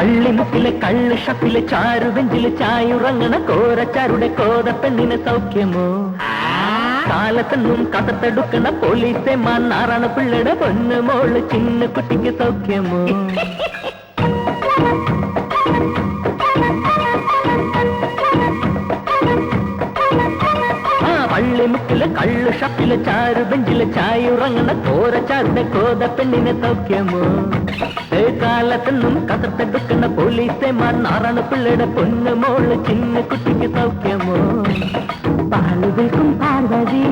പള്ളിമുക്കിലെ കള്ള് ഷപ്പിലെ ചാരുവെഞ്ചില് ചായുറങ്ങണ കോരച്ചാരുടെ കോതപ്പെണ്ണിന് സൗഖ്യമോ? കാലത്തെന്നും കഥത്തെടുക്കണ പോലീസെ മാറാണ് പിള്ളയുടെ പൊന്നു മോള് ചിന്ന കുട്ടിക്ക് സൗഖ്യമോ? പള്ളിമുക്കിലെ കള്ള് ഷപ്പിലെ ചാരുവെഞ്ചിലെ ചായുറങ്ങണ കോരച്ചാരുടെ കോതപ്പെണ്ണിന് സൗഖ്യമോ? കാലത്തെന്നും കഥത്തെടുക്കണ പോലീസെ മാറാണ് പിള്ളയുടെ പൊന്നു മോള് ചിന്ന കുട്ടിക്ക് സൗഖ്യമോ? പാലുകൾക്കും പാർവതി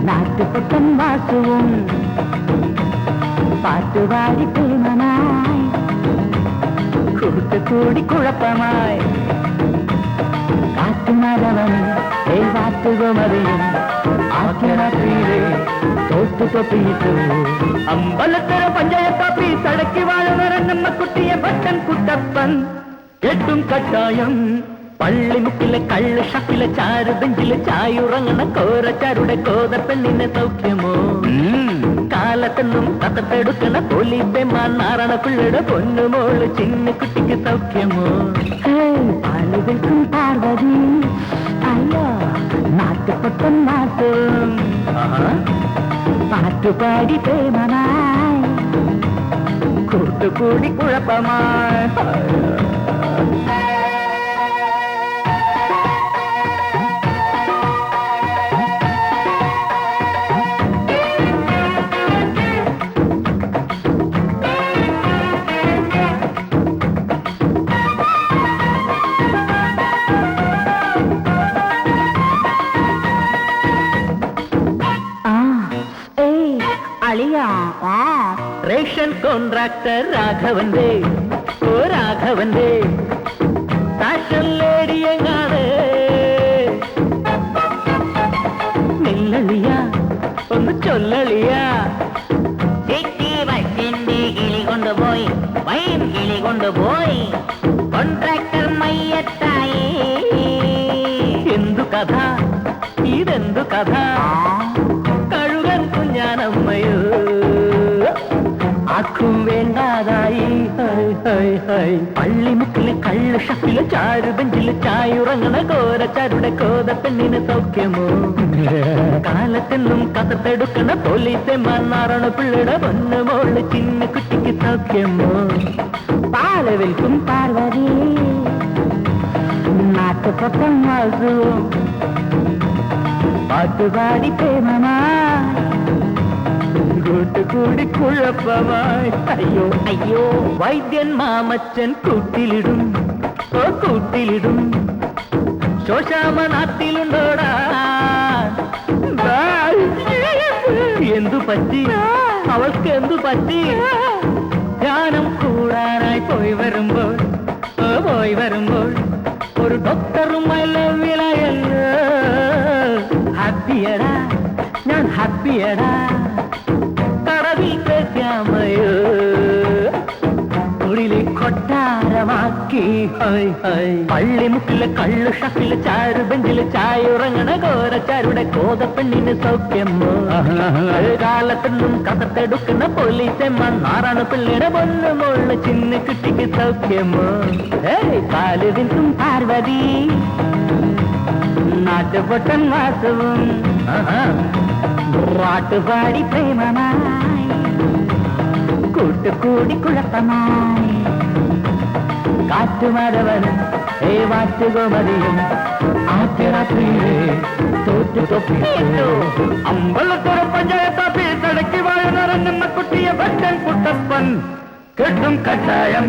നാട്ടുപൊട്ടൻ വാസുവും പാട്ടുപാടി പ്രേമമായി കൂട്ടുകൂടി കുഴപ്പമായി കാറ്റുമരവനും വാറ്റുകുമറിയും ആദ്യരാത്രിയിലെ തോട്ടുതൊപ്പിയിട്ടു അമ്പലത്തര പഞ്ചായത്താപ്പി തടക്കി വാഴുന്ന കുട്ടിയെ ഭട്ടൻ കുട്ടപ്പൻ എട്ടും കട്ടായം. പള്ളിമുക്കിലെ കള്ള് ഷപ്പിലെ ചാരുബെഞ്ചിലെ ചായുറങ്ങണ കോരച്ചാരുടെ കോതപ്പെണ്ണിന് സൗഖ്യമോ? കാലത്തെന്നും കഥത്തെടുക്കണ പോലീസെ മാറാണ പിള്ളയുടെ പൊന്നുമോള് ചിന്ന കുട്ടിക്ക് സൗഖ്യമോ? പാലുകൾക്കും പാർവതി അയ്യോ നാട്ടുപൊട്ടൻ വാസുവും പാട്ടുപാടി പ്രേമമായി കൂട്ടുകൂടി കുഴപ്പമായി റേഷൻ കോൺട്രാക്ടർ രാഘവന്റെ രാഘവന്റെ ഫാഷൻ ലേഡിയെങ്ങാണ് നില്ലളിയ ഒന്ന് ചൊല്ലളിയ കിളി കൊണ്ടുപോയി വൈൻ കിളി കൊണ്ടുപോയി കോൺട്രാക്ടർ മയ്യത്തായി. എന്തു കഥ ഇതെന്തു കഥ? കഴുകൻ കുഞ്ഞാനമ്മയോ ആക്കും വേണ്ടാതായി. പള്ളിമുക്കിലെ കള്ള് ഷപ്പിലെ ചാരുബെഞ്ചില് ചായുറങ്ങണ കോരച്ചാരുടെ കോതപ്പെണ്ണിന് സൗഖ്യമോ? കാലത്തെന്നും കഥത്തെടുക്കണ പോലീസെ മാറാണ പിള്ളയുടെ പൊന്നു മോള് ചിന്ന കുട്ടിക്ക് സൗഖ്യമോ? പാലവിൽക്കും പാർവതി നാട്ടുപൊട്ടൻ വാസുവും പാട്ടുപാടി പ്രേമമായി കൂട്ടുകൂടി കുഴപ്പമായി. അയ്യോ അയ്യോ വൈദ്യൻ മാമച്ചൻ കൂട്ടിലിടും കൂട്ടിലിടും ശോശാമ നാട്ടിലുണ്ടോടാ? എന്തു പറ്റി അവൾക്ക് എന്തു പറ്റി? ധ്യാനം കൂടാനായി പോയി വരുമ്പോൾ ഒരു ഡോക്ടറുമായി ലവ്യലായല്ലോ. ഹാപ്പിയടാ ഞാൻ ഹാപ്പിയടാ കറവിൽ കേൾക്കാമയോ കുടിലെ കൊട്ടാരമാക്കി. പള്ളിമുക്കിലെ കള്ളു ഷപ്പിലെ ചാരുബെഞ്ചിലെ ചായുറങ്ങണ കോരച്ചാരുടെ കോതപ്പെണ്ണിന് സൗഖ്യമോ? കാലത്തെന്നും കഥത്തെടുക്കുന്ന പോലീസെ മാറാണ് പിള്ളയുടെ പൊന്നു മോള് ചിന്ന കുട്ടിക്ക് സൗഖ്യമോ? പാലുവിനും പാർവതി നാട്ടുപൊട്ടൻ വാസുവും പാട്ടുപാടി പ്രേമമായി കൂട്ടുകൂടി കുഴപ്പമായി കാറ്റുമരവനും വാറ്റുകോമതിയും ആദ്യരാത്രിയിലെ തോറ്റുതൊപ്പിട്ടു. അമ്പലത്തുറ പഞ്ചായത്താപ്പി തടക്കി വാഴുന്ന കുട്ടിയെ ഭട്ടൻ കുട്ടപ്പൻ കെട്ടും കഷായം